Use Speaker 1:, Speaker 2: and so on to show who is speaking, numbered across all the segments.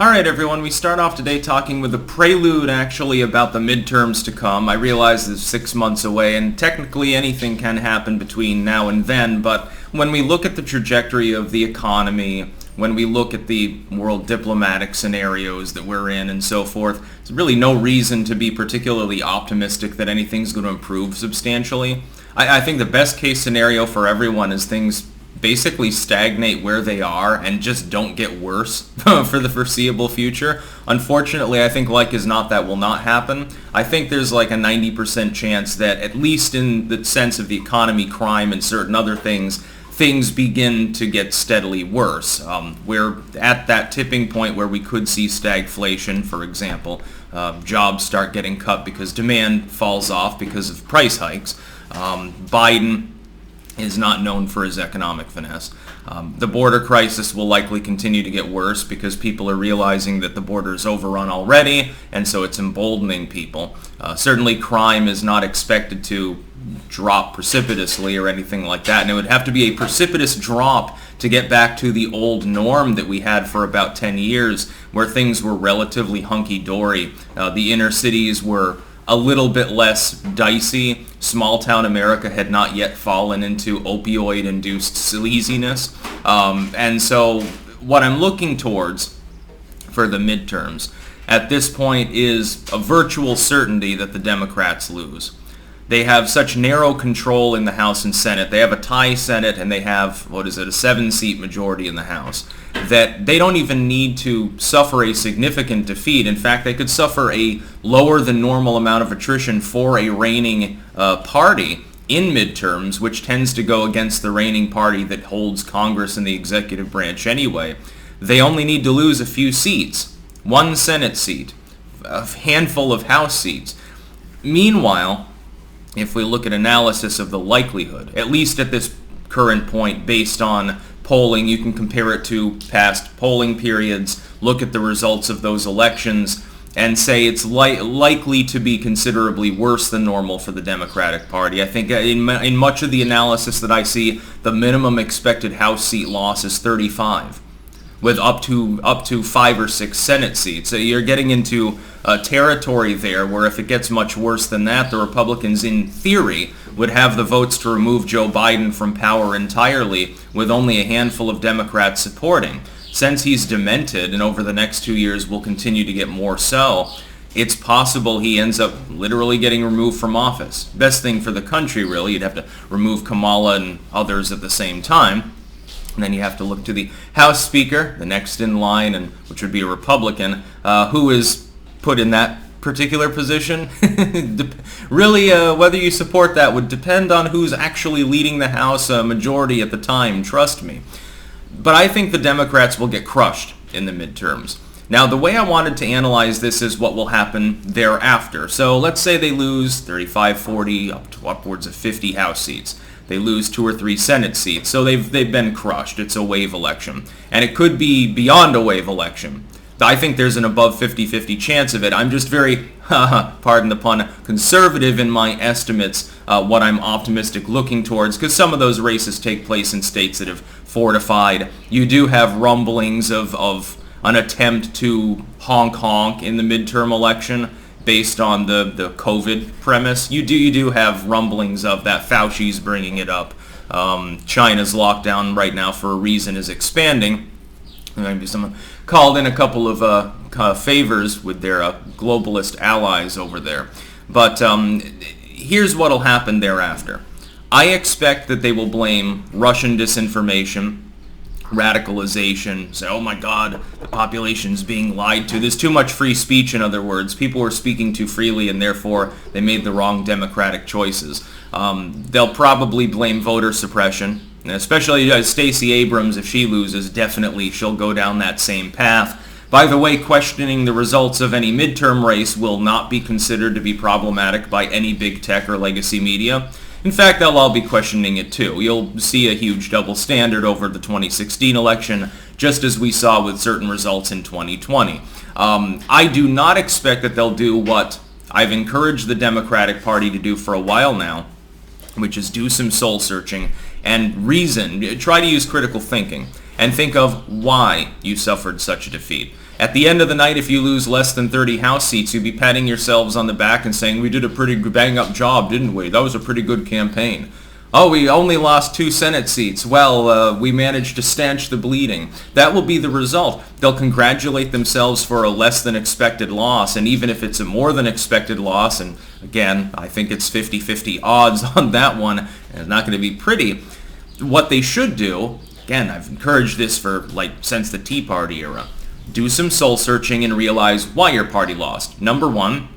Speaker 1: Alright everyone, we start off today talking with a prelude actually about the midterms to come. I realize it's 6 months away and technically anything can happen between now and then, but when we look at the trajectory of the economy, when we look at the world diplomatic scenarios that we're in and so forth, there's really no reason to be particularly optimistic that anything's going to improve substantially. I think the best case scenario for everyone is things basically stagnate where they are and just don't get worse for the foreseeable future. Unfortunately, I think like as not that will not happen. I think there's like a 90% chance that at least in the sense of the economy, crime, and certain other things begin to get steadily worse. We're at that tipping point where we could see stagflation, for example. Jobs start getting cut because demand falls off because of price hikes. Biden is not known for his economic finesse. The border crisis will likely continue to get worse because people are realizing that the border is overrun already, and so it's emboldening people. Certainly crime is not expected to drop precipitously or anything like that, and it would have to be a precipitous drop to get back to the old norm that we had for about 10 years where things were relatively hunky-dory. The inner cities were a little bit less dicey. Small-town America had not yet fallen into opioid-induced sleaziness. And so what I'm looking towards for the midterms at this point is a virtual certainty that the Democrats lose. They have such narrow control in the House and Senate. They have a tie Senate and they have, a 7-seat majority in the House, that they don't even need to suffer a significant defeat. In fact, they could suffer a lower than normal amount of attrition for a reigning party in midterms, which tends to go against the reigning party that holds Congress and the executive branch anyway. They only need to lose a few seats, 1 Senate seat, a handful of House seats. Meanwhile, if we look at analysis of the likelihood, at least at this current point based on polling, you can compare it to past polling periods, look at the results of those elections, and say it's likely to be considerably worse than normal for the Democratic Party. I think in much of the analysis that I see, the minimum expected House seat loss is 35, with up to 5 or 6 Senate seats. So you're getting into territory there where if it gets much worse than that, the Republicans, in theory, would have the votes to remove Joe Biden from power entirely, with only a handful of Democrats supporting. Since he's demented, and over the next 2 years will continue to get more so, it's possible he ends up literally getting removed from office. Best thing for the country, really. You'd have to remove Kamala and others at the same time. And then you have to look to the House Speaker, the next in line, and which would be a Republican, who is put in that particular position. Really, whether you support that would depend on who's actually leading the House majority at the time, trust me. But I think the Democrats will get crushed in the midterms. Now, the way I wanted to analyze this is what will happen thereafter. So let's say they lose 35, 40, up to upwards of 50 House seats. They lose 2 or 3 Senate seats, so they've been crushed. It's a wave election. And it could be beyond a wave election. I think there's an above 50-50 chance of it. I'm just very, pardon the pun, conservative in my estimates, what I'm optimistic looking towards, because some of those races take place in states that have fortified. You do have rumblings of an attempt to honk in the midterm election based on the COVID premise. You do have rumblings of that. Fauci's bringing it up. China's lockdown right now for a reason is expanding. Maybe someone called in a couple of favors with their globalist allies over there. But here's what will happen thereafter. I expect that they will blame Russian disinformation, radicalization, say, oh my God, the population's being lied to. There's too much free speech, in other words. People were speaking too freely and therefore they made the wrong democratic choices. They'll probably blame voter suppression, and especially Stacey Abrams, if she loses, definitely she'll go down that same path. By the way, questioning the results of any midterm race will not be considered to be problematic by any big tech or legacy media. In fact, they'll all be questioning it too. You'll see a huge double standard over the 2016 election, just as we saw with certain results in 2020. I do not expect that they'll do what I've encouraged the Democratic Party to do for a while now, which is do some soul searching and reason. Try to use critical thinking and think of why you suffered such a defeat. At the end of the night, if you lose less than 30 House seats, you'd be patting yourselves on the back and saying, we did a pretty bang-up job, didn't we? That was a pretty good campaign. Oh, we only lost 2 Senate seats. Well, we managed to stanch the bleeding. That will be the result. They'll congratulate themselves for a less than expected loss, and even if it's a more than expected loss, and again, I think it's 50-50 odds on that one, and it's not going to be pretty, what they should do, again, I've encouraged this for, since the Tea Party era, do some soul searching and realize why your party lost. Number one,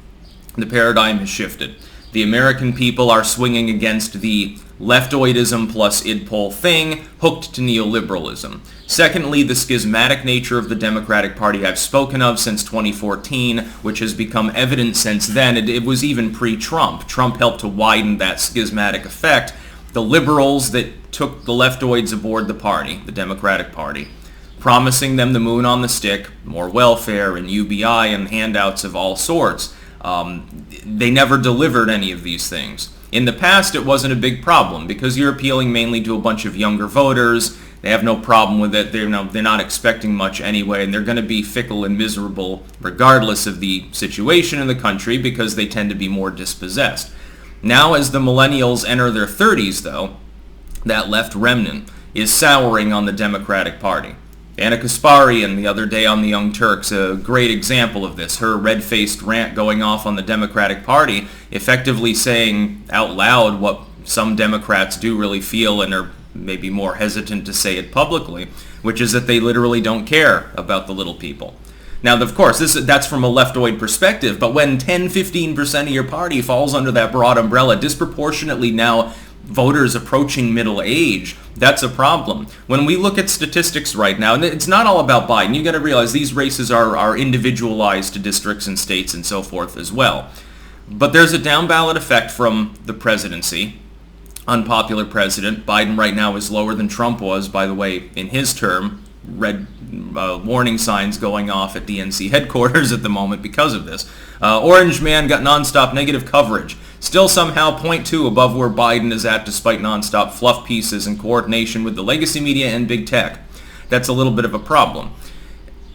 Speaker 1: the paradigm has shifted. The American people are swinging against the leftoidism plus id poll thing, hooked to neoliberalism. Secondly, the schismatic nature of the Democratic Party I've spoken of since 2014, which has become evident since then. It was even pre-Trump. Trump helped to widen that schismatic effect. The liberals that took the leftoids aboard the party, the Democratic Party, promising them the moon on the stick, more welfare and UBI and handouts of all sorts. They never delivered any of these things. In the past, it wasn't a big problem because you're appealing mainly to a bunch of younger voters. They have no problem with it. They're not expecting much anyway, and they're going to be fickle and miserable regardless of the situation in the country because they tend to be more dispossessed. Now, as the millennials enter their 30s, though, that left remnant is souring on the Democratic Party. Anna Kasparian the other day on the Young Turks, a great example of this. Her red-faced rant going off on the Democratic Party, effectively saying out loud what some Democrats do really feel and are maybe more hesitant to say it publicly, which is that they literally don't care about the little people. Now, of course, that's from a leftoid perspective, but when 10-15% of your party falls under that broad umbrella, disproportionately now voters approaching middle age, that's a problem. When we look at statistics right now, and it's not all about Biden, you got to realize these races are individualized to districts and states and so forth as well. But there's a down ballot effect from the presidency. Unpopular president. Biden right now is lower than Trump was, by the way, in his term. Red warning signs going off at DNC headquarters at the moment because of this. Orange man got nonstop negative coverage. Still somehow 0.2 above where Biden is at despite nonstop fluff pieces and coordination with the legacy media and big tech. That's a little bit of a problem.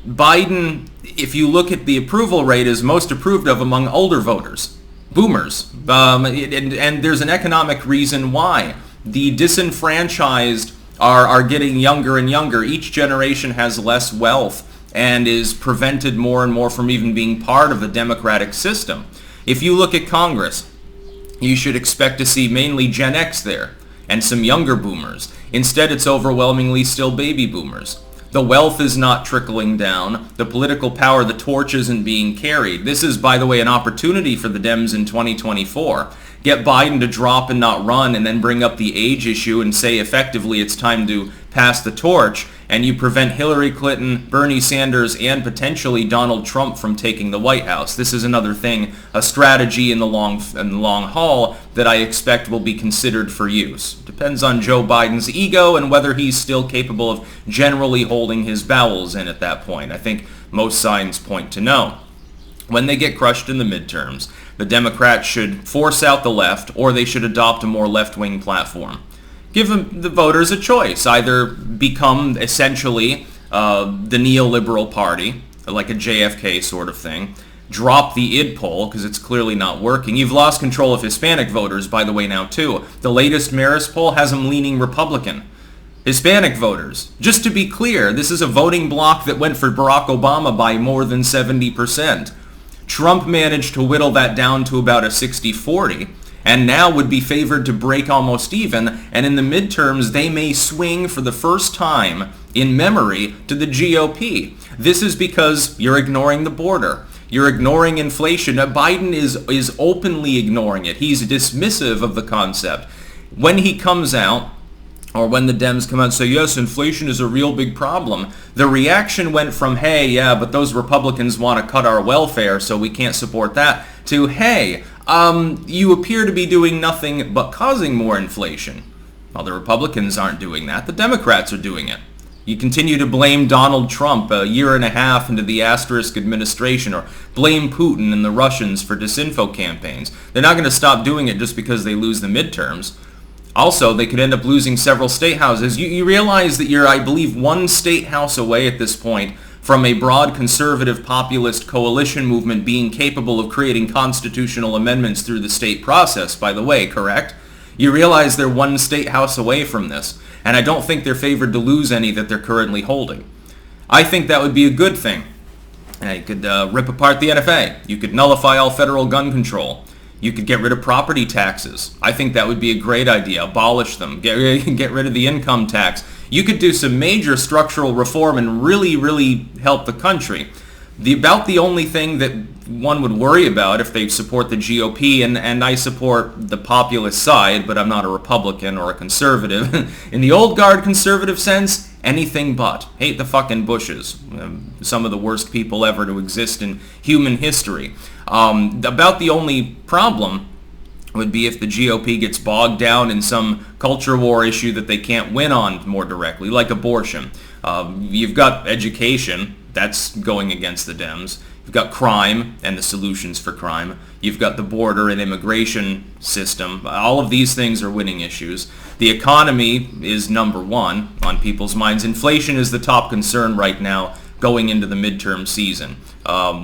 Speaker 1: Biden, if you look at the approval rate, is most approved of among older voters, boomers. And there's an economic reason why. The disenfranchised are getting younger and younger. Each generation has less wealth and is prevented more and more from even being part of the democratic system. If you look at Congress, you should expect to see mainly Gen X there and some younger boomers. Instead, it's overwhelmingly still baby boomers. The wealth is not trickling down. The political power, the torch isn't being carried. This is, by the way, an opportunity for the Dems in 2024. Get Biden to drop and not run and then bring up the age issue and say effectively it's time to pass the torch, and you prevent Hillary Clinton, Bernie Sanders, and potentially Donald Trump from taking the White House. This is another thing, a strategy in the long haul that I expect will be considered for use. Depends on Joe Biden's ego and whether he's still capable of generally holding his bowels in at that point. I think most signs point to no. When they get crushed in the midterms, the Democrats should force out the left, or they should adopt a more left-wing platform. Give the voters a choice. Either become essentially the neoliberal party, like a JFK sort of thing. Drop the id poll, because it's clearly not working. You've lost control of Hispanic voters, by the way, now too. The latest Marist poll has them leaning Republican. Hispanic voters. Just to be clear, this is a voting bloc that went for Barack Obama by more than 70%. Trump managed to whittle that down to about a 60-40, and now would be favored to break almost even, and in the midterms they may swing for the first time in memory to the GOP. This is because you're ignoring the border. You're ignoring inflation. Now, Biden is openly ignoring it. He's dismissive of the concept. When he comes out, or when the Dems come out and say, yes, inflation is a real big problem, the reaction went from, hey, yeah, but those Republicans want to cut our welfare, so we can't support that, to, hey, you appear to be doing nothing but causing more inflation. Well, the Republicans aren't doing that. The Democrats are doing it. You continue to blame Donald Trump a year and a half into the asterisk administration, or blame Putin and the Russians for disinfo campaigns. They're not going to stop doing it just because they lose the midterms. Also, they could end up losing several state houses. You realize that you're, I believe, one state house away at this point from a broad conservative populist coalition movement being capable of creating constitutional amendments through the state process, by the way, correct? You realize they're one state house away from this, and I don't think they're favored to lose any that they're currently holding. I think that would be a good thing. You could rip apart the NFA. You could nullify all federal gun control. You could get rid of property taxes. I think that would be a great idea. Abolish them. Get rid of the income tax. You could do some major structural reform and really, really help the country. About the only thing that one would worry about if they support the GOP, and I support the populist side, but I'm not a Republican or a conservative. In the old guard conservative sense, anything but. Hate the fucking Bushes. Some of the worst people ever to exist in human history. About the only problem would be if the GOP gets bogged down in some culture war issue that they can't win on more directly, like abortion. You've got education. That's going against the Dems. You've got crime and the solutions for crime. You've got the border and immigration system. All of these things are winning issues. The economy is number one on people's minds. Inflation is the top concern right now going into the midterm season,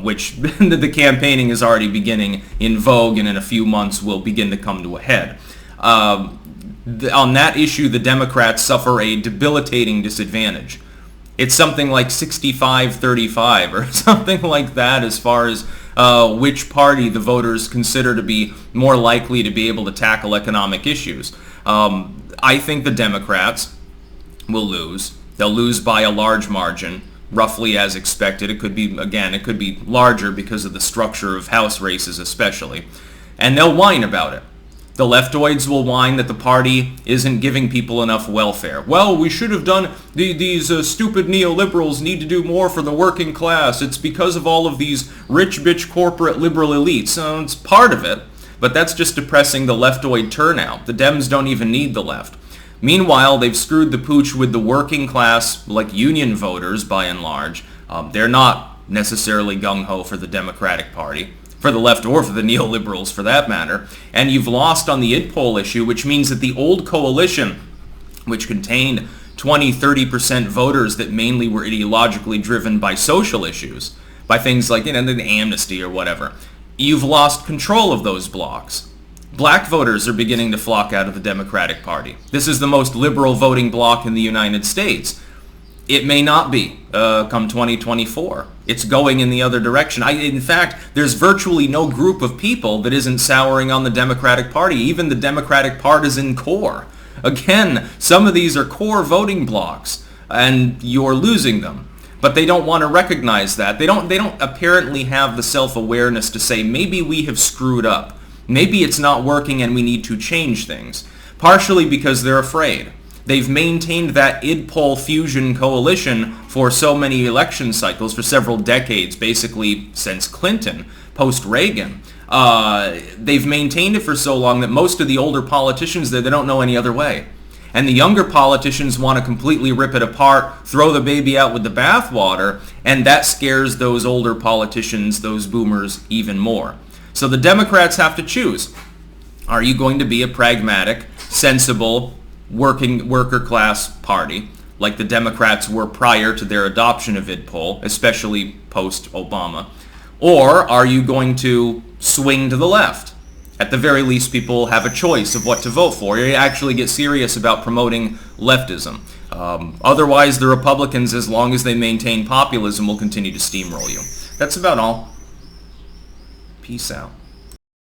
Speaker 1: which the campaigning is already beginning in vogue and in a few months will begin to come to a head. On that issue, the Democrats suffer a debilitating disadvantage. It's something like 65-35 or something like that as far as which party the voters consider to be more likely to be able to tackle economic issues. I think the Democrats will lose. They'll lose by a large margin, roughly as expected. It could be, again, it could be larger because of the structure of House races especially. And they'll whine about it. The leftoids will whine that the party isn't giving people enough welfare. Well, we should have done, these stupid neoliberals need to do more for the working class. It's because of all of these rich bitch corporate liberal elites. It's part of it, but that's just depressing the leftoid turnout. The Dems don't even need the left. Meanwhile, they've screwed the pooch with the working class, like union voters by and large. They're not necessarily gung-ho for the Democratic Party, for the left or for the neoliberals for that matter. And you've lost on the id poll issue, which means that the old coalition, which contained 20-30% voters that mainly were ideologically driven by social issues, by things like, the amnesty or whatever, you've lost control of those blocks. Black voters are beginning to flock out of the Democratic Party. This is the most liberal voting bloc in the United States. It may not be come 2024. It's going in the other direction. In fact, there's virtually no group of people that isn't souring on the Democratic Party, even the Democratic partisan core. Again, some of these are core voting blocks, and you're losing them. But they don't want to recognize that. They don't apparently have the self-awareness to say, maybe we have screwed up. Maybe it's not working and we need to change things. Partially because they're afraid. They've maintained that id poll fusion coalition for so many election cycles, for several decades, basically since Clinton, post-Reagan. They've maintained it for so long that most of the older politicians there, they don't know any other way. And the younger politicians want to completely rip it apart, throw the baby out with the bathwater, and that scares those older politicians, those boomers, even more. So the Democrats have to choose. Are you going to be a pragmatic, sensible, worker class party, like the Democrats were prior to their adoption of id poll, especially post-Obama? Or are you going to swing to the left? At the very least, people have a choice of what to vote for. You actually get serious about promoting leftism. Otherwise, the Republicans, as long as they maintain populism, will continue to steamroll you. That's about all. Peace out.